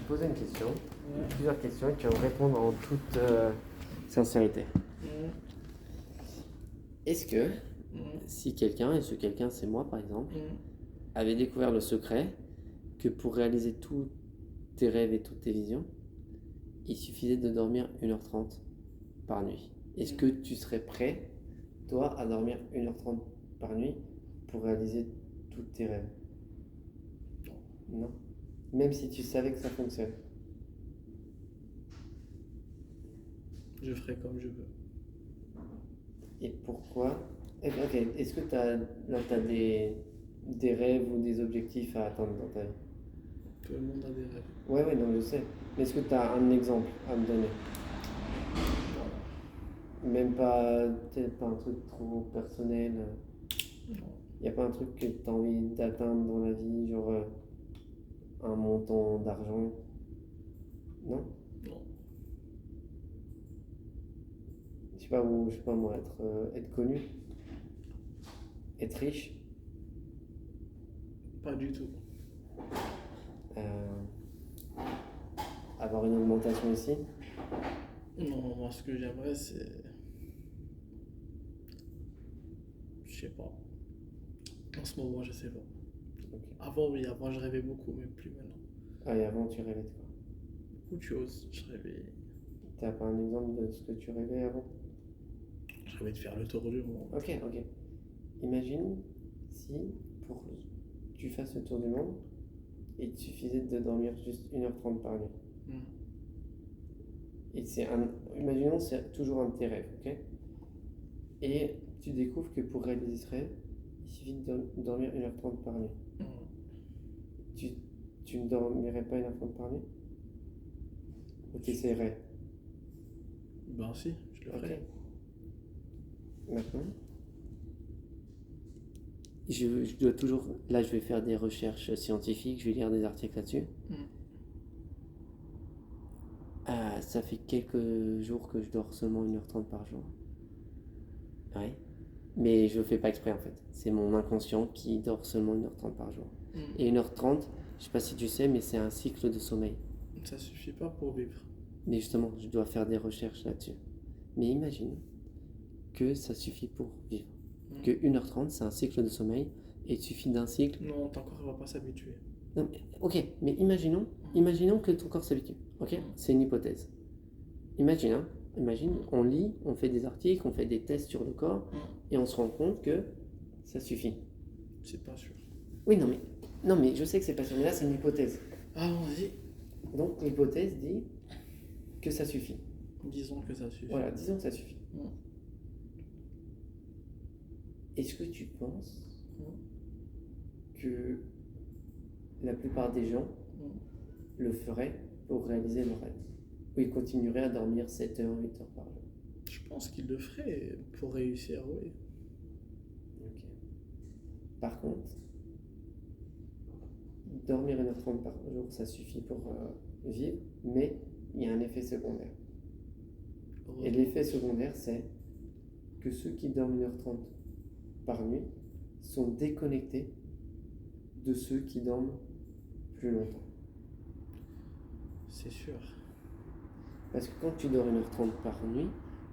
poser une question, Ouais. plusieurs questions, et tu vas me répondre en toute sincérité. Mhm. Est-ce que Mhm. si quelqu'un, et ce quelqu'un c'est moi par exemple, Mhm. avait découvert le secret que pour réaliser tous tes rêves et toutes tes visions, il suffisait de dormir 1h30 par nuit. Est-ce que tu serais prêt, toi, à dormir 1h30 par nuit pour réaliser tous tes rêves? Non. Même si tu savais que ça fonctionne. Je ferai comme je veux. Et pourquoi? Ok, est-ce que tu as des rêves ou des objectifs à atteindre dans ta vie? Tout le monde a des rêves. Ouais, non, je sais. Mais est-ce que tu as un exemple à me donner? Même pas, peut-être pas un truc trop personnel. Non. Il n'y a pas un truc que tu as envie d'atteindre dans la vie, genre un montant d'argent? Non? Non. Je sais pas, ou je sais pas moi, être connu, être riche, Pas du tout. euh, avoir une augmentation ici. Non, moi ce que j'aimerais c'est. Je sais pas. En ce moment, je sais pas. Ok. Avant, oui, avant je rêvais beaucoup, mais plus maintenant. Ah, et avant, tu rêvais de quoi? Beaucoup de choses. Je rêvais T'as pas un exemple de ce que tu rêvais avant? de faire le tour du monde. Ok. Imagine si, pour que tu fasses le tour du monde, il te suffisait de dormir juste 1h30 par nuit. Mhm. Et imaginons, c'est toujours un de tes rêves, ok? Et tu découvres que pour réaliser ce rêve, il suffit de dormir 1h30 par nuit. Mhm. Tu ne dormirais pas 1h30 par nuit? Ou tu essaierais? Ben si, je le Ok. ferai. Maintenant, je dois toujours. Là, je vais faire des recherches scientifiques, je vais lire des articles là-dessus. Mhm. Ah, ça fait quelques jours que je dors seulement 1h30 par jour. Ouais. Mais je le fais pas exprès en fait. C'est mon inconscient qui dort seulement 1h30 par jour. Mhm. Et 1h30, je sais pas si tu sais, mais c'est un cycle de sommeil. Ça suffit pas pour vivre. Mais justement, je dois faire des recherches là-dessus. Mais imagine que ça suffit pour vivre. Mhm. Que 1h30, c'est un cycle de sommeil, et il suffit d'un cycle. Non, ton corps va pas s'habituer. Non, ok, mais imaginons que ton corps s'habitue. Ok, c'est une hypothèse. Imagine, on lit, on fait des articles, on fait des tests sur le corps, et on se rend compte que ça suffit. C'est pas sûr. Oui, non, mais je sais que c'est pas sûr, mais là c'est une hypothèse. Allons-y. Donc l'hypothèse dit que ça suffit. Disons que ça suffit. Voilà, disons que ça suffit. Mhm. Est-ce que tu penses Mhm. que la plupart des gens Mhm. le feraient pour réaliser leur rêve? Ou ils continueraient à dormir 7 heures, 8 heures par jour? Je pense qu'il le ferait pour réussir, oui. Ok. Par contre, dormir 1h30 par jour, ça suffit pour vivre, mais il y a un effet secondaire. Et l'effet secondaire, c'est que ceux qui dorment 1h30 par nuit sont déconnectés de ceux qui dorment plus longtemps. C'est sûr. Parce que quand tu dors 1h30 par nuit,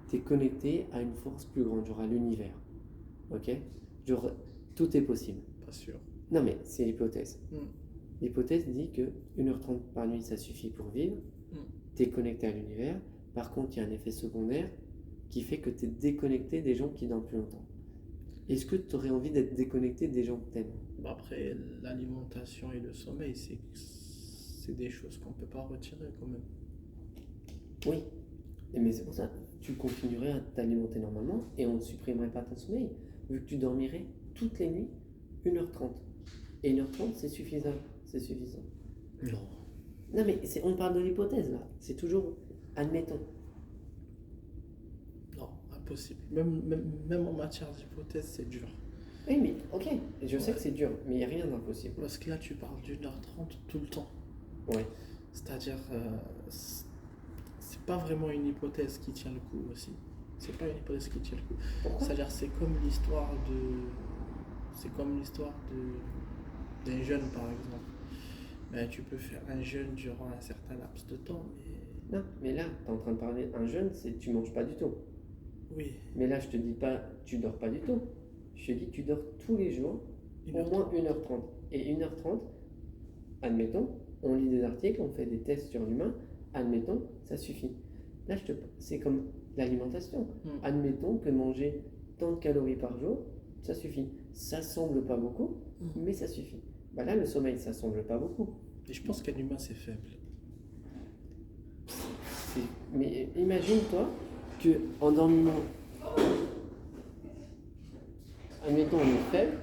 tu es connecté à une force plus grande, genre à l'univers. Ok? Genre, tout est possible. Pas sûr. Non, mais c'est l'hypothèse. Mhm. L'hypothèse dit que 1h30 par nuit, ça suffit pour vivre. Mhm. Tu es connecté à l'univers. Par contre, il y a un effet secondaire qui fait que tu es déconnecté des gens qui dorment plus longtemps. Est-ce que tu aurais envie d'être déconnecté des gens que tu aimes? Bah après, l'alimentation et le sommeil, c'est des choses qu'on peut pas retirer quand même. Oui. Mais c'est pour ça, tu continuerais à t'alimenter normalement et on ne supprimerait pas ton sommeil, vu que tu dormirais toutes les nuits 1h30. Et 1h30, c'est suffisant. C'est suffisant. Non. Non, mais on parle de l'hypothèse là. C'est toujours, admettons. Non, impossible. Même en matière d'hypothèse, c'est dur. Oui, mais ok, je sais Ouais. que c'est dur, mais il n'y a rien d'impossible. Parce que là, tu parles d'1h30 tout le temps. Ouais. C'est-à-dire, c'est pas vraiment une hypothèse qui tient le coup aussi. C'est pas une hypothèse qui tient le coup. Pourquoi? C'est-à-dire, c'est comme l'histoire d'un jeune, par exemple. Ben, tu peux faire un jeûne durant un certain laps de temps, mais Non, mais là, tu es en train de parler un jeûne, c'est tu manges pas du tout. oui, Mais là, je te dis pas tu dors pas du tout. Je te dis tu dors tous les jours au moins 1h30. Et 1h30, admettons, on lit des articles, on fait des tests sur l'humain, admettons, ça suffit. Là, c'est comme l'alimentation. Admettons que manger tant de calories par jour, ça suffit. Ça semble pas beaucoup, mais ça suffit. Bah là, le sommeil, ça semble pas beaucoup. Et je pense qu'un humain, c'est faible. Mais imagine-toi que en dormant, admettons, on est faible.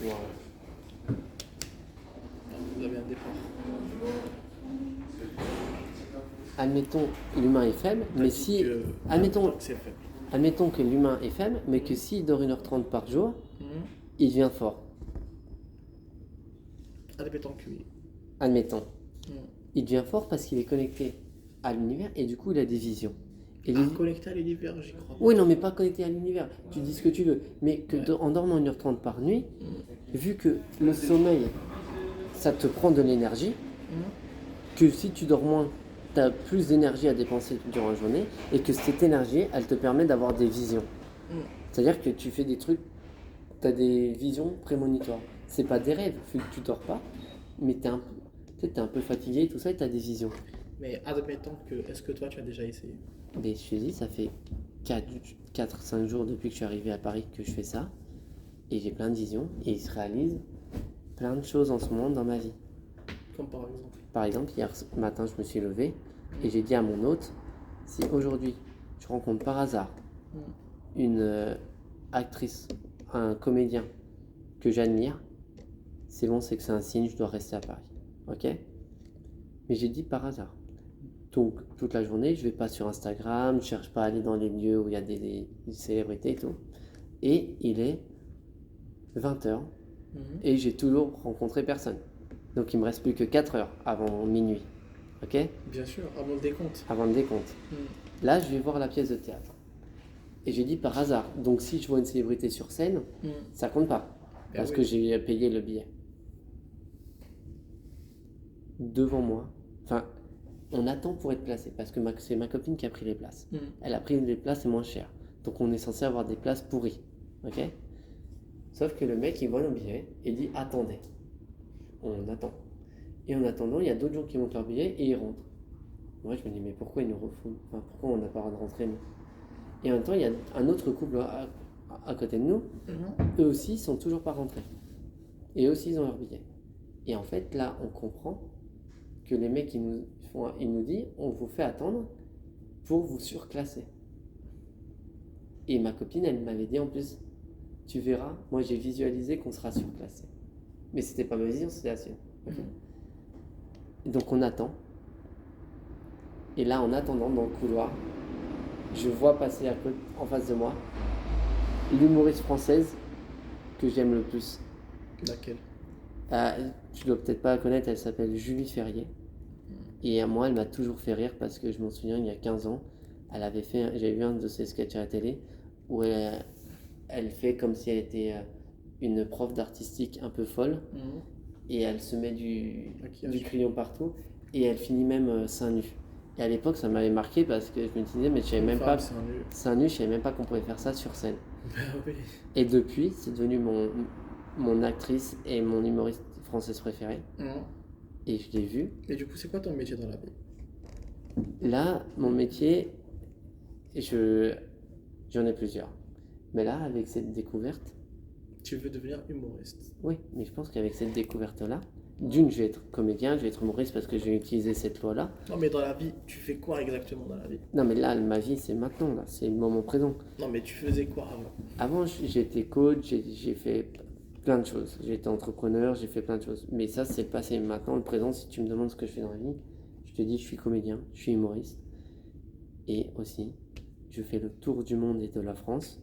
Wow. Vous avez un départ. Admettons, l'humain est faible, mais si. Admettons, c'est faible. Admettons que l'humain est faible, mais que s'il dort 1h30 par jour, il devient fort. Admettons que oui. Admettons. Il devient fort parce qu'il est connecté à l'univers et du coup il a des visions. Et connecté à l'univers, j'y crois pas. Oui, non, mais pas connecté à l'univers. Tu dis ce que tu veux. Mais que en dormant 1h30 par nuit, vu que le sommeil, ça te prend de l'énergie, que si tu dors moins, tu as plus d'énergie à dépenser durant la journée et que cette énergie, elle te permet d'avoir des visions. C'est-à-dire que tu fais des trucs, tu as des visions prémonitoires. C'est pas des rêves, vu que tu dors pas, mais tu es un peu fatigué et tout ça et tu as des visions. Mais admettons que, est-ce que toi tu as déjà essayé? Mais je te dis, ça fait 4-5 jours depuis que je suis arrivé à Paris que je fais ça et j'ai plein de visions et il se réalise plein de choses en ce moment dans ma vie. Comme par exemple? Par exemple, hier matin, je me suis levé et j'ai dit à mon hôte, si aujourd'hui je rencontre par hasard une actrice, un comédien que j'admire, c'est bon, c'est que c'est un signe, je dois rester à Paris. Ok? Mais j'ai dit par hasard. Donc, toute la journée, je vais pas sur Instagram, je cherche pas à aller dans les lieux où il y a des célébrités et tout. Et il est 20h et j'ai toujours rencontré personne. Donc, il me reste plus que 4 heures avant minuit. Ok? Bien sûr, avant le décompte. Avant le décompte. Là, je vais voir la pièce de théâtre. Et j'ai dit par hasard. Donc, si je vois une célébrité sur scène, ça compte pas. Parce que j'ai payé le billet. Devant moi. Enfin, on attend pour être placé. Parce que c'est ma copine qui a pris les places. Elle a pris les places moins chères. Donc, on est censé avoir des places pourries. Ok? Sauf que le mec, il voit nos billets et dit attendez. On attend. Et en attendant, il y a d'autres gens qui montent leur billet et ils rentrent. Moi, je me dis, mais pourquoi ils nous refont? Enfin, pourquoi on n'a pas le droit de rentrer, nous? Et en même temps, il y a un autre couple à côté de nous. Eux aussi, ils sont toujours pas rentrés. Et eux aussi, ils ont leur billet. Et en fait, là, on comprend que les mecs, ils nous disent, on vous fait attendre pour vous surclasser. Et ma copine, elle m'avait dit en plus, tu verras, moi j'ai visualisé qu'on sera surclassé. Mais c'était pas ma vision, c'était la sienne. Okay. Donc on attend. Et là, en attendant dans le couloir, je vois passer en face de moi l'humoriste française que j'aime le plus. Laquelle? Tu dois peut-être pas la connaître, elle s'appelle Julie Ferrier. Et à moi, elle m'a toujours fait rire parce que je m'en souviens, il y a 15 ans, j'avais vu un de ses sketchs à la télé où elle fait comme si elle était une prof d'artistique un peu folle. Et elle se met du crayon partout et elle finit même seins nus. Et à l'époque, ça m'avait marqué parce que je me disais, mais je savais même pas, seins nus, je savais même pas qu'on pouvait faire ça sur scène. Oui. Et depuis, c'est devenu mon actrice et mon humoriste française préférée. Et je l'ai vue. Et du coup, c'est quoi ton métier dans la vie? Là, mon métier, j'en ai plusieurs. Mais là, avec cette découverte... Tu veux devenir humoriste? Oui, mais je pense qu'avec cette découverte-là, d'une, je vais être comédien, je vais être humoriste parce que je vais utiliser cette loi-là. Non, mais dans la vie, tu fais quoi exactement dans la vie? Non, mais là, ma vie, c'est maintenant, là, c'est le moment présent. Non, mais tu faisais quoi avant? Avant, j'étais coach, j'ai fait plein de choses. J'ai été entrepreneur, j'ai fait plein de choses. Mais ça, c'est le passé. Maintenant, le présent, si tu me demandes ce que je fais dans la vie, je te dis, je suis comédien, je suis humoriste. Et aussi, je fais le tour du monde et de la France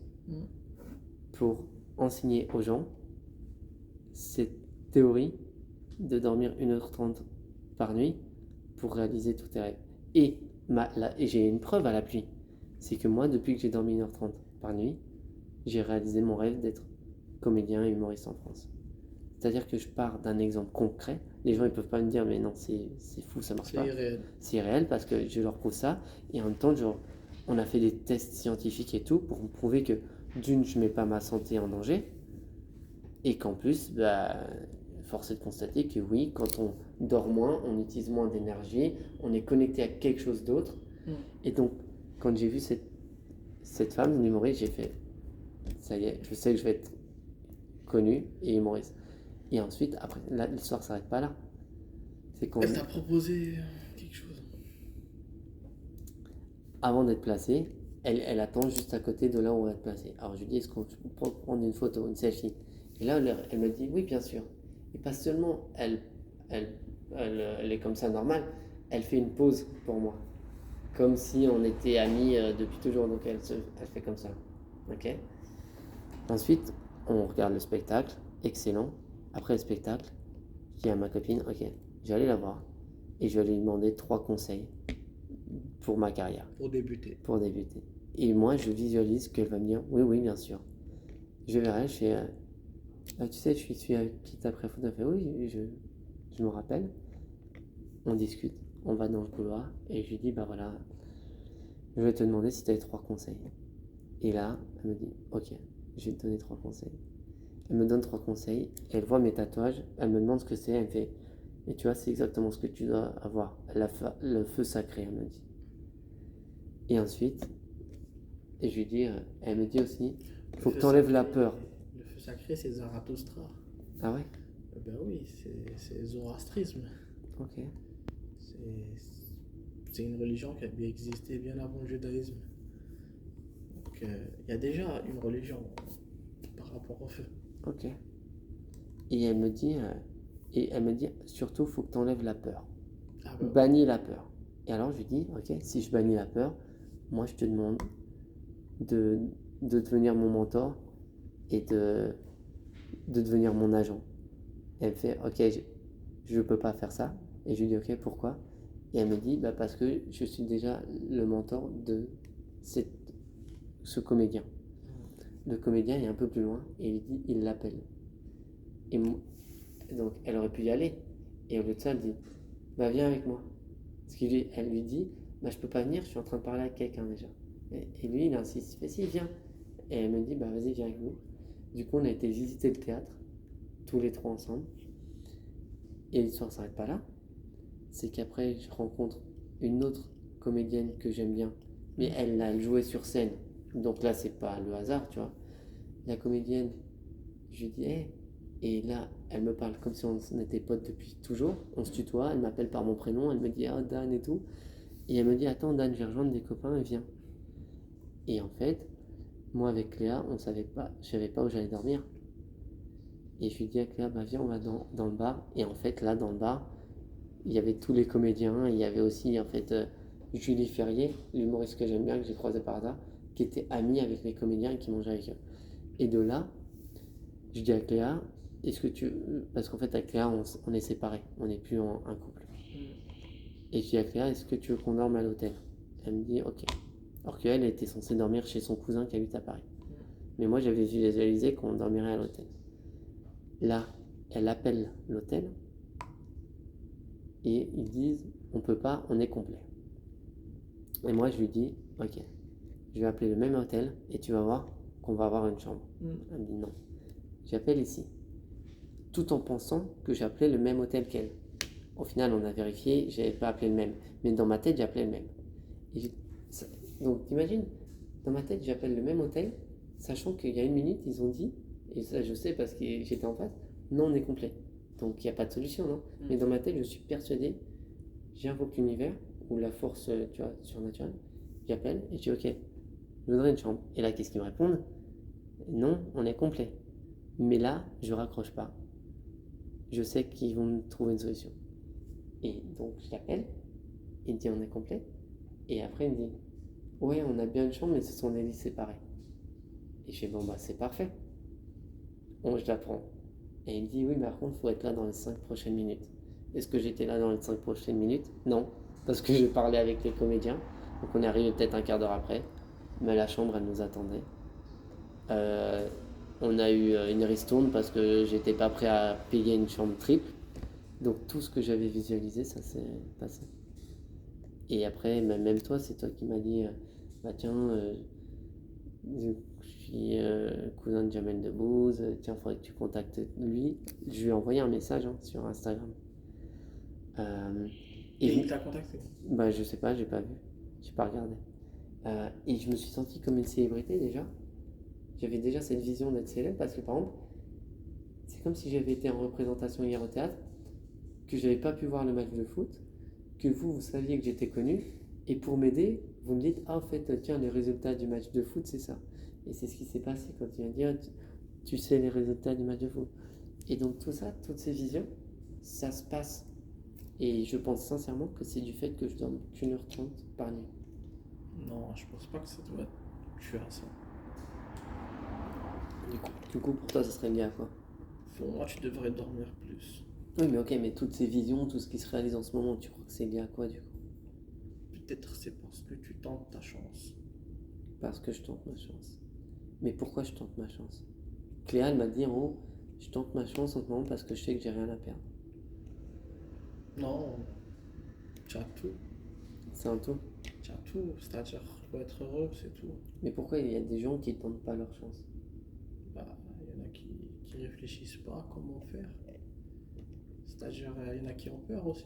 pour enseigner aux gens cette théorie de dormir 1h30 par nuit pour réaliser tous tes rêves. Et j'ai une preuve à l'appui. C'est que moi, depuis que j'ai dormi 1h30 par nuit, j'ai réalisé mon rêve d'être comédien et humoriste en France. C'est-à-dire que je pars d'un exemple concret. Les gens, ils peuvent pas me dire, mais non, c'est fou, ça marche C'est pas. irréel. C'est réel parce que je leur prouve ça. Et en même temps, on a fait des tests scientifiques et tout pour me prouver que d'une, je mets pas ma santé en danger. Et qu'en plus, bah, force est de constater que oui, quand on dort moins, on utilise moins d'énergie, on est connecté à quelque chose d'autre. Mm. Et donc, quand j'ai vu cette femme, l'humoriste, j'ai fait, ça y est, je sais que je vais être connu et humoriste. Et ensuite, après, l'histoire s'arrête pas là. C'est qu'on, Elle t'a proposé quelque chose. avant d'être placé, elle attend juste à côté de là où on va être placé. Alors je lui dis, est-ce qu'on peut prendre une photo, une selfie? Et là, elle me dit, oui, bien sûr. Et pas seulement, elle est comme ça normale, elle fait une pause pour moi. Comme si on était amis depuis toujours. Donc elle fait comme ça. Ok. Ensuite, on regarde le spectacle. Excellent. Après le spectacle, je dis à ma copine, ok, je vais aller la voir et je vais lui demander 3 conseils pour ma carrière, Pour débuter. pour débuter. Et moi, je visualise qu'elle va me dire, oui, oui, bien sûr. Je verrai, je fais, tu sais, je suis avec qui t'as pris la photo. Elle fait, oui, je me rappelle. On discute, on va dans le couloir et je lui dis, bah voilà, je vais te demander si tu as 3 conseils. Et là, elle me dit, ok, je vais te donner 3 conseils. Elle me donne 3 conseils, elle voit mes tatouages, elle me demande ce que c'est, elle me fait, et tu vois, c'est exactement ce que tu dois avoir, le feu sacré, elle me dit. Et ensuite, et je lui dis, elle me dit aussi, il faut que tu enlèves la peur. Le feu sacré, c'est Zarathustra. Ah ouais? Ben oui, c'est zoroastrisme. Ok. C'est une religion qui a bien existé bien avant le judaïsme. Donc il y a déjà une religion par rapport au feu. Ok. Et elle me dit, surtout, il faut que tu enlèves la peur. Ah ben oui. Bannis la peur. Et alors je lui dis, ok, si je bannis la peur, moi je te demande de devenir mon mentor et de devenir mon agent. Et elle me fait, ok, je ne peux pas faire ça. Et je lui dis, ok, pourquoi? Et elle me dit, bah parce que je suis déjà le mentor de ce comédien. Le comédien est un peu plus loin et il dit, il l'appelle. Et donc elle aurait pu y aller. Et au lieu de ça, elle dit, bah viens avec moi. Parce qu'elle lui dit, bah je peux pas venir, je suis en train de parler avec quelqu'un déjà. Et lui, il insiste, il fait, si, viens. Et elle me dit, bah vas-y, viens avec nous. Du coup, on a été visiter le théâtre, tous les 3 ensemble. Et l'histoire ne s'arrête pas là. C'est qu'après, je rencontre une autre comédienne que j'aime bien. Mais elle jouait sur scène. Donc là, c'est pas le hasard, tu vois. La comédienne, je lui dis, hé. Et là, elle me parle comme si on était potes depuis toujours. On se tutoie, elle m'appelle par mon prénom, elle me dit, ah, Dan et tout. Et elle me dit, attends, Dan, je vais rejoindre des copains, et viens. Et en fait, moi avec Cléa, je savais pas où j'allais dormir. Et je lui dis à Cléa, bah viens, on va dans le bar. Et en fait, là, dans le bar, il y avait tous les comédiens. Il y avait aussi, en fait, Julie Ferrier, l'humoriste que j'aime bien, que j'ai croisé par hasard, qui était amie avec les comédiens et qui mangeait avec eux. Et de là, je dis à Cléa, est-ce que tu... Parce qu'en fait, avec Cléa, on est séparés. On n'est plus un couple. Et je dis à Cléa, est-ce que tu veux qu'on dorme à l'hôtel? Elle me dit, ok. Alors qu'elle était censée dormir chez son cousin qui habite à Paris. Mais moi, j'avais visualisé qu'on dormirait à l'hôtel. Là, elle appelle l'hôtel et ils disent, on peut pas, on est complet. Et moi, je lui dis, ok, je vais appeler le même hôtel et tu vas voir qu'on va avoir une chambre. Elle me dit non. J'appelle ici, tout en pensant que j'appelais le même hôtel qu'elle. Au final, on a vérifié, j'avais pas appelé le même. Mais dans ma tête, j'appelais le même. Donc, t'imagines, dans ma tête, j'appelle le même hôtel, sachant qu'il y a 1 minute, ils ont dit, et ça je sais parce que j'étais en face, non, on est complet. Donc, il n'y a pas de solution, non? Mais dans ma tête, je suis persuadé, j'invoque l'univers, ou la force, tu vois, surnaturelle, j'appelle, et je dis, ok, je voudrais une chambre. Et là, qu'est-ce qu'ils me répondent? Non, on est complet. Mais là, je raccroche pas. Je sais qu'ils vont me trouver une solution. Et donc, je l'appelle, il me dit, on est complet. Et après, il me dit, ouais, on a bien une chambre, mais ce sont des lits séparés. Et je fais, bon, bah, c'est parfait. Bon, je la prends. Et il me dit, oui, mais par contre, il faut être là dans les 5 prochaines minutes. Est-ce que j'étais là dans les 5 prochaines minutes? Non, parce que j'ai parlé avec les comédiens. Donc, on est arrivé peut-être un quart d'heure après. Mais la chambre, elle nous attendait. On a eu une ristourne parce que j'étais pas prêt à payer une chambre triple. Donc tout ce que j'avais visualisé, ça s'est passé. Et après, même toi, c'est toi qui m'as dit, bah tiens, je suis cousin de Jamel Debbouze, tiens, faudrait que tu contactes lui. Je lui ai envoyé un message sur Instagram. Et il t'a contacté? Bah je sais pas, j'ai pas vu, j'ai pas regardé. Et je me suis senti comme une célébrité déjà. J'avais déjà cette vision d'être célèbre parce que par exemple, c'est comme si j'avais été en représentation hier au théâtre, que j'avais pas pu voir le match de foot, que vous saviez que j'étais connu, et pour m'aider, vous me dites, ah, en fait, tiens, les résultats du match de foot, c'est ça. Et c'est ce qui s'est passé quand tu m'as dit, ah, tu sais les résultats du match de foot. Et donc tout ça, toutes ces visions, ça se passe. Et je pense sincèrement que c'est du fait que je dorme qu'une heure 30 par nuit. Non, je pense pas que ça doit être dû à ça. Du coup, pour toi, ça serait lié à quoi? Pour moi, tu devrais dormir plus. Oui, mais ok, mais toutes ces visions, tout ce qui se réalise en ce moment, tu crois que c'est lié à quoi du coup? Peut-être c'est parce que tu tentes ta chance. Parce que je tente ma chance. Mais pourquoi je tente ma chance? Cléa, elle m'a dit en haut, je tente ma chance en ce moment parce que je sais que j'ai rien à perdre. Non, tu as tout. C'est un tout. Tu as tout. C'est-à-dire, faut être heureux, c'est tout. Mais pourquoi il y a des gens qui tentent pas leur chance? Bah, il y en a qui réfléchissent pas à comment faire. C'est-à-dire, il y en a qui ont peur aussi.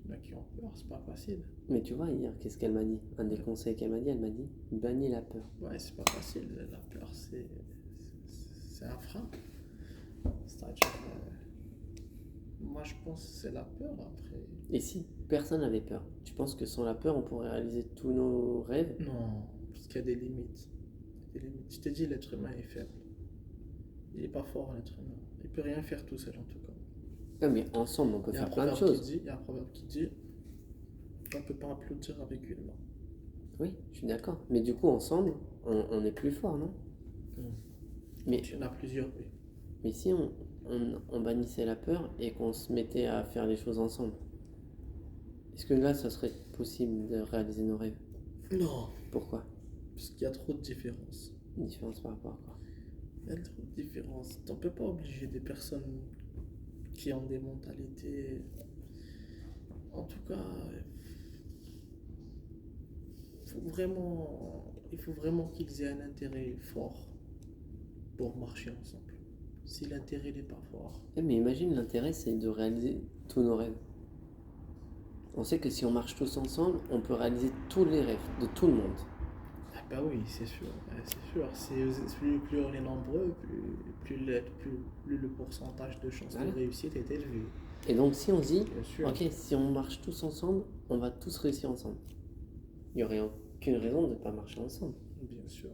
Il y en a qui ont peur, c'est pas facile. Mais tu vois, hier, qu'est-ce qu'elle m'a dit? Un des conseils qu'elle m'a dit, bannis la peur. Ouais, c'est pas facile. La peur, c'est un frein. C'est-à-dire, moi je pense que c'est la peur après. Et si personne n'avait peur, tu penses que sans la peur, on pourrait réaliser tous nos rêves? Non, parce qu'il y a des limites. Des limites. Je te dis, l'être humain est faible. Il est pas fort, l'être humain. Il peut rien faire tout seul en tout cas. Non, mais ensemble, on peut Il y a un faire plein de proverbe choses. il y a un proverbe qui dit, on ne peut pas applaudir avec une main. Oui, je suis d'accord. Mais du coup, ensemble, on est plus fort, non? Mais, Il y en a plusieurs, oui. mais si on bannissait la peur et qu'on se mettait à faire les choses ensemble, est-ce que là, ça serait possible de réaliser nos rêves? Non, Pourquoi? parce qu'il y a trop de différences. Une différence par rapport à quoi? Il y a trop de différences. On ne peut pas obliger des personnes qui ont des mentalités. En tout cas, il faut vraiment qu'ils aient un intérêt fort pour marcher ensemble. Si l'intérêt n'est pas fort, Eh, mais imagine, l'intérêt, c'est de réaliser tous nos rêves. On sait que si on marche tous ensemble, on peut réaliser tous les rêves de tout le monde. ah bah oui, c'est sûr. C'est sûr. Plus on est nombreux, plus le pourcentage de chances Voilà. de réussite est élevé. Et donc, si on se dit, Bien sûr. ok, si on marche tous ensemble, on va tous réussir ensemble. Il n'y aurait aucune raison de ne pas marcher ensemble. Bien sûr.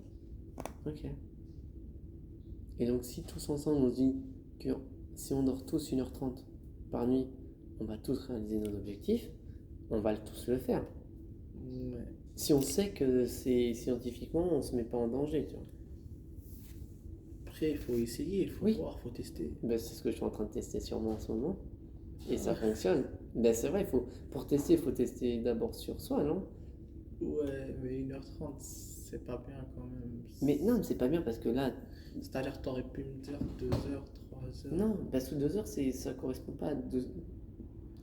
Ok. Et donc, si tous ensemble, on se dit que si on dort tous 1h30 par nuit, on va tous réaliser nos objectifs, on va tous le faire. Ouais. Si on sait que c'est scientifiquement, on se met pas en danger, tu vois. Après, il faut essayer, il faut Oui. voir, il faut tester. Ben, c'est ce que je suis en train de tester sur moi en ce moment. Et ça fonctionne. Ben, c'est vrai, pour tester, il faut tester d'abord sur soi, non? Ouais, mais 1h30, c'est pas bien quand même. Mais non, c'est pas bien parce que là, C'est-à-dire que t'aurais pu me dire 2h, 3h. non, parce que 2 heures, ça correspond pas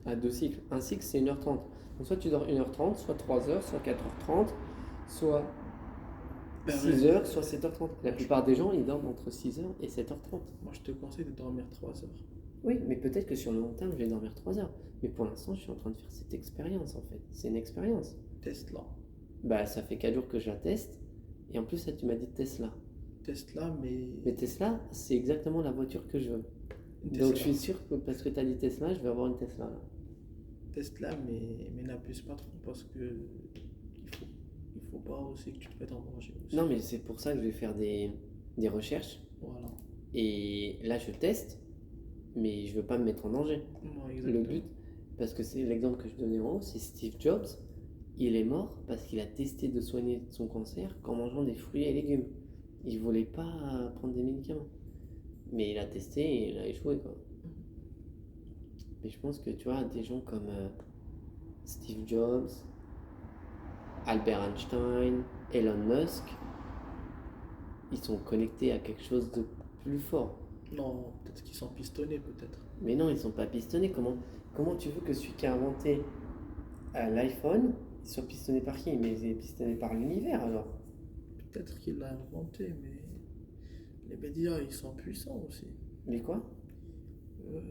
à deux cycles. Un cycle, c'est 1h30. Donc soit tu dors 1h30, soit 3 heures, soit 4h30, soit Ben 6 ouais. heures, soit 7h30. La plupart des gens, ils dorment entre 6 heures et 7h30. Moi, je te conseille de dormir 3 heures. Oui, mais peut-être que sur le long terme, je vais dormir 3 heures. Mais pour l'instant, je suis en train de faire cette expérience, en fait. C'est une expérience. Tesla. Bah, ça fait 4 jours que je la teste. Et en plus, là, tu m'as dit Tesla. Tesla, mais. Mais Tesla, c'est exactement la voiture que je veux. Tesla. Donc je suis sûr que parce que tu as dit Tesla, je vais avoir une Tesla là. Tesla, mais n'abuse pas trop parce que il faut pas aussi que tu te mettes en danger aussi. Non, mais c'est pour ça que je vais faire des recherches. Voilà. Et là, je teste, mais je veux pas me mettre en danger. Ouais, Le exactement. but, parce que c'est l'exemple que je donnais en haut, c'est Steve Jobs. Il est mort parce qu'il a testé de soigner son cancer qu'en mangeant des fruits et légumes. Il voulait pas prendre des médicaments. Mais il a testé et il a échoué, quoi. Mais je pense que tu vois, des gens comme Steve Jobs, Albert Einstein, Elon Musk, ils sont connectés à quelque chose de plus fort. Non, peut-être qu'ils sont pistonnés, peut-être. Mais non, ils sont pas pistonnés. Comment tu veux que celui qui a inventé l'iPhone soit pistonné par qui? Mais il est pistonné par l'univers alors. Peut-être qu'il l'a inventé, mais les médias, ils sont puissants aussi. Mais quoi? Euh,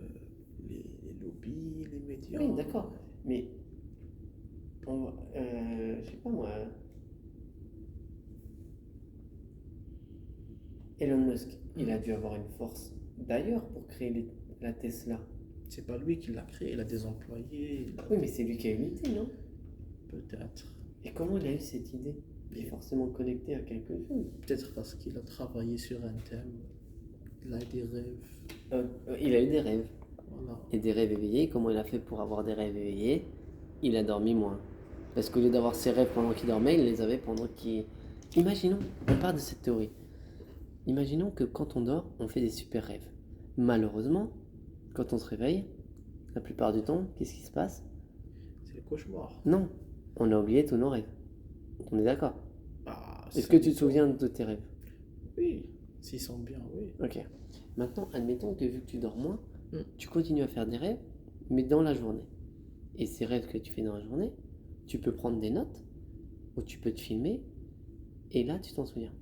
les lobbies, les médias. Oui, d'accord. Mais je sais pas moi. Elon Musk, il a dû avoir une force d'ailleurs pour créer la Tesla. C'est pas lui qui l'a créé, il a des employés. Oui, mais c'est lui qui a eu l'idée, non? Peut-être. Et comment il a eu cette idée? Il est forcément connecté à quelque chose. Peut-être parce qu'il a travaillé sur un thème. Il a eu des rêves. Il a eu des rêves. Voilà. Et des rêves éveillés. Comment il a fait pour avoir des rêves éveillés? Il a dormi moins. Parce qu'au lieu d'avoir ses rêves pendant qu'il dormait, il les avait pendant qu'il... Imaginons, on part de cette théorie. Imaginons que quand on dort, on fait des super rêves. Malheureusement, quand on se réveille, la plupart du temps, qu'est-ce qui se passe? C'est le cauchemar. Non, on a oublié tous nos rêves. On est d'accord? Ah, Est-ce ça que tu te dépend. souviens de tes rêves? Oui, s'ils sont bien, oui. Ok. Maintenant, admettons que vu que tu dors moins, Mm. tu continues à faire des rêves, mais dans la journée. Et ces rêves que tu fais dans la journée, tu peux prendre des notes, ou tu peux te filmer, et là, tu t'en souviens.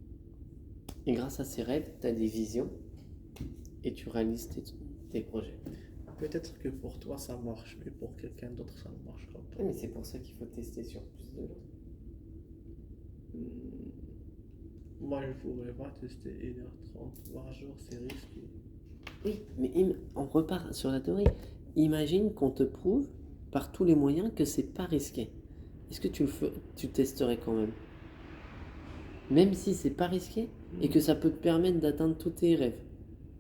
Et grâce à ces rêves, tu as des visions, et tu réalises tes projets. Peut-être que pour toi ça marche, mais pour quelqu'un d'autre ça ne marchera pas. Oui, mais c'est pour ça qu'il faut tester sur plus de gens. Moi je pourrais pas tester 1h30 par jour, c'est risqué. Oui, mais on repart sur la théorie. Imagine qu'on te prouve par tous les moyens que c'est pas risqué. Est-ce que tu testerais quand même? Même si c'est pas risqué et que ça peut te permettre d'atteindre tous tes rêves.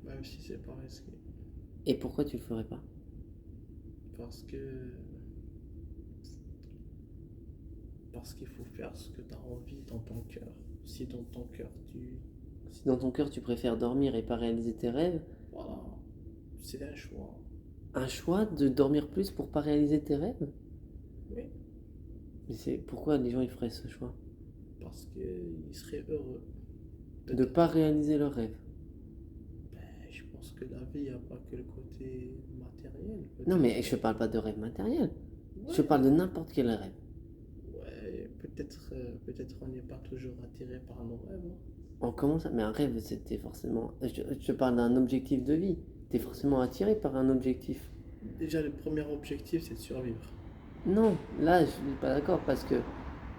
Même si c'est pas risqué. Et pourquoi tu le ferais pas? Parce qu'il faut faire ce que tu as envie dans ton cœur. Si dans ton cœur Si dans ton cœur tu préfères dormir et pas réaliser tes rêves, voilà, c'est un choix. un choix de dormir plus pour pas réaliser tes rêves? Oui, Mais c'est pourquoi les gens ils feraient ce choix? parce qu'ils seraient heureux. De Peut-être. pas réaliser leurs rêves. Je pense que la vie, il n'y a pas que le côté matériel. Non, mais je parle pas de rêve matériel. Ouais, Je parle de n'importe quel rêve. ouais, peut-être on n'est pas toujours attiré par nos rêves. Hein. On commence mais un rêve, c'était forcément. Je te parle d'un objectif de vie. T'es forcément attiré par un objectif. Déjà, le premier objectif, c'est de survivre. Non, là, je suis pas d'accord parce que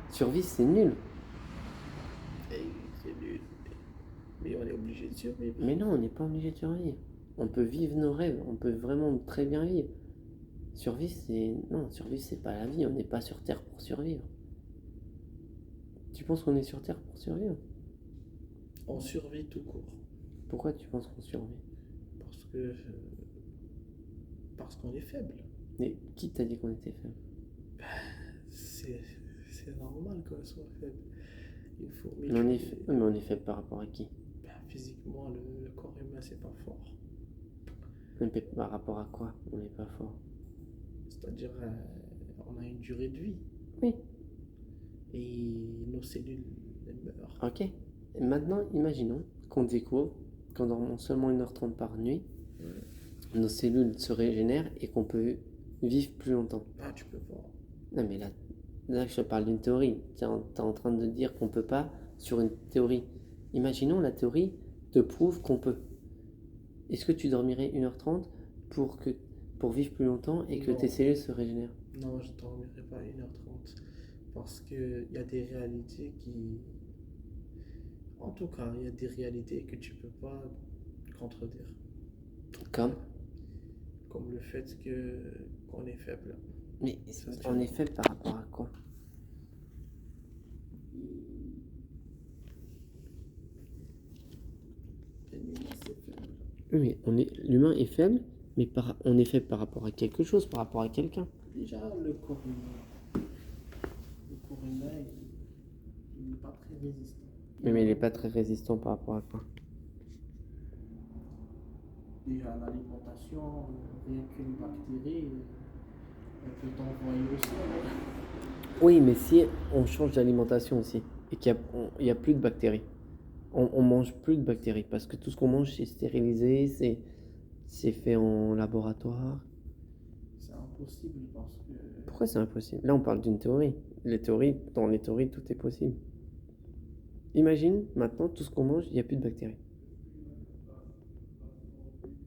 survivre, c'est nul. Et c'est nul. Mais on est obligé de survivre. Mais non, on n'est pas obligé de survivre. On peut vivre nos rêves, on peut vraiment très bien vivre. Survivre, c'est. Non, survivre, c'est pas la vie. On n'est pas sur Terre pour survivre. Tu penses qu'on est sur Terre pour survivre? On survit tout court. Pourquoi tu penses qu'on survit? Parce qu'on est faible. Mais qui t'a dit qu'on était faible? C'est normal qu'on soit faible. Une fourmi. Mais on est faible par rapport à qui? Physiquement, le corps humain, c'est pas fort. Mais par rapport à quoi? On n'est pas fort. C'est-à-dire, on a une durée de vie. Oui. Et nos cellules, elles meurent. Ok. Et maintenant, imaginons qu'on découvre qu'en dormant seulement 1h30 par nuit, nos cellules se régénèrent et qu'on peut vivre plus longtemps. Ah, tu peux pas. Non, mais là je te parle d'une théorie. Tu es en train de dire qu'on peut pas sur une théorie. Imaginons la théorie te prouve qu'on peut. Est-ce que tu dormirais 1h30 pour vivre plus longtemps et que Non. tes cellules se régénèrent? Non, je ne dormirai pas 1h30. Parce qu'il y a des réalités qui. En tout cas, il y a des réalités que tu peux pas contredire. Comme? Comme le fait qu'on est faible. Mais Ça, on est faible par rapport à quoi? L'humain, c'est faible. Oui, mais l'humain est faible, mais on est faible par rapport à quelque chose, par rapport à quelqu'un. Déjà, le corps humain. Le corps humain, il n'est pas très résistant. Mais il n'est pas très résistant par rapport à quoi? Déjà, l'alimentation, rien qu'une bactérie, elle peut t'envoyer au sol. Oui, mais si on change d'alimentation aussi, et qu'il n'y a plus de bactéries, On mange plus de bactéries parce que tout ce qu'on mange, c'est stérilisé, c'est fait en laboratoire. C'est impossible parce que Pourquoi c'est impossible? Là, on parle d'une théorie. Dans les théories, tout est possible. Imagine, maintenant, tout ce qu'on mange, il n'y a plus de bactéries.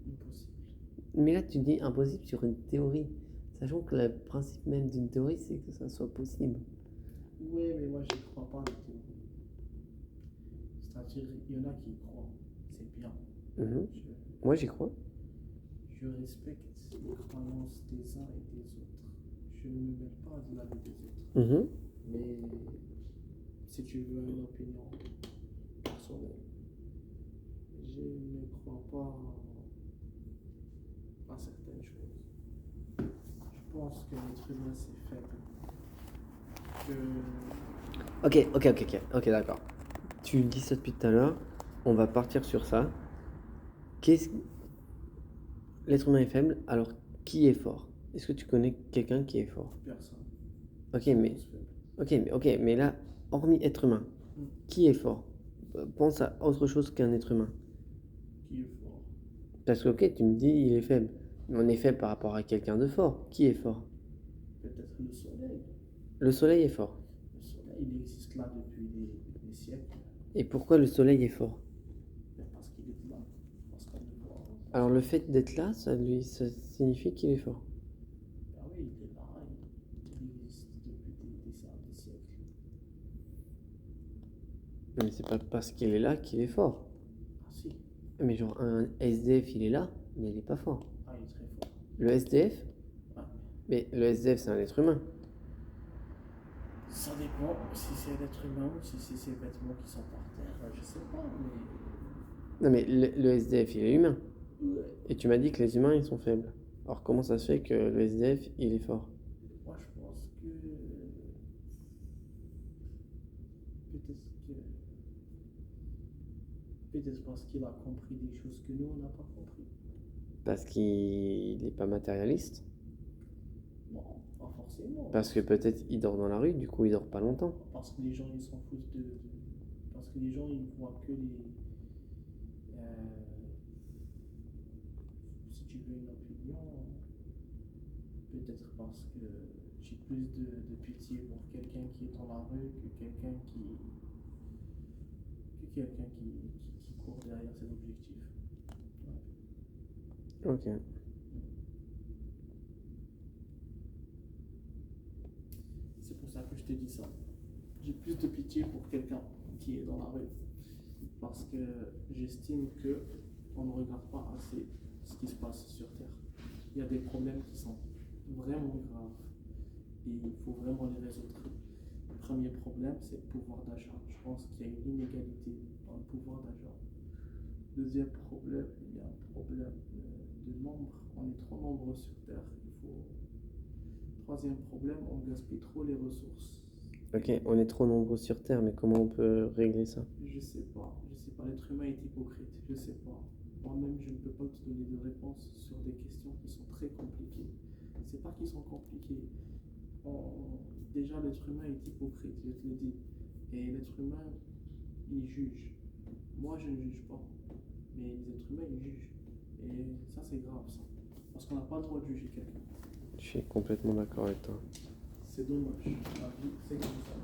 impossible. Mais là, tu dis impossible sur une théorie. Sachant que le principe même d'une théorie, c'est que ça soit possible. Oui, mais moi je crois pas à la théorie. C'est-à-dire, il y en a qui y croient. C'est bien. Mhm. Je, Moi, j'y crois. je respecte les croyances des uns et des autres. Je ne me mêle pas de la vie des autres. Mhm. Mais si tu veux une opinion personnelle, je ne crois pas à certaines choses. Je pense que l'être humain c'est faible. Que Ok, d'accord. Tu dis ça depuis tout à l'heure. On va partir sur ça. Qu'est-ce... L'être humain est faible, alors qui est fort? Est-ce que tu connais quelqu'un qui est fort? personne, Ok, ils sont mais, tous faibles. ok, mais là, hormis être humain, Mm. qui est fort? Pense à autre chose qu'un être humain. Qui est fort? Parce que, ok, tu me dis il est faible. Mais on est faible par rapport à quelqu'un de fort. Qui est fort? Peut-être le soleil. Le soleil est fort. Le soleil, il existe là depuis des siècles. Et pourquoi le soleil est fort? Mais parce qu'il est là. Parce qu'on le voit. Alors le fait d'être là, ça signifie qu'il est fort. Ah oui, il est là. Il existe depuis des siècles. Mais c'est pas parce qu'il est là qu'il est fort. Ah si. Mais genre un SDF, il est là, mais il est pas fort. Ah, il est très fort. Le SDF? Ouais. Mais le SDF, c'est un être humain. Ça dépend si c'est l'être humain ou si c'est ses vêtements qui sont par terre. Je sais pas, mais. Non, mais le SDF, il est humain. Ouais. Et tu m'as dit que les humains, ils sont faibles. Alors comment ça se fait que le SDF, il est fort? Moi, je pense que. Peut-être que. Peut-être parce qu'il a compris des choses que nous, on n'a pas compris. Parce qu'il n'est pas matérialiste. Non, pas forcément. Parce que peut-être il dort dans la rue, du coup il dort pas longtemps. Parce que les gens, ils s'en foutent parce que les gens, ils voient que les. Si tu veux une opinion, peut-être parce que j'ai plus de pitié pour quelqu'un qui est dans la rue que quelqu'un qui court derrière ses objectifs. Ouais. Ok. C'est pour ça que je te dis ça. J'ai plus de pitié pour quelqu'un qui est dans la rue. Parce que j'estime que on ne regarde pas assez ce qui se passe sur Terre. Il y a des problèmes qui sont vraiment graves et il faut vraiment les résoudre. Le premier problème, c'est le pouvoir d'achat. Je pense qu'il y a une inégalité dans le pouvoir d'achat. Deuxième problème, il y a un problème de nombre. On est trop nombreux sur Terre. Troisième problème, on gaspille trop les ressources. Ok, on est trop nombreux sur Terre, mais comment on peut régler ça? Je sais pas. L'être humain est hypocrite. Je sais pas. Moi-même, je ne peux pas te donner de réponse sur des questions qui sont très compliquées. C'est pas qu'ils sont compliqués. Déjà, l'être humain est hypocrite, je te le dis. Et l'être humain, il juge. Moi, je ne juge pas. Mais les êtres humains, ils jugent. Et ça, c'est grave, ça. Parce qu'on n'a pas le droit de juger quelqu'un. Je suis complètement d'accord avec toi. C'est dommage. La vie, c'est comme ça.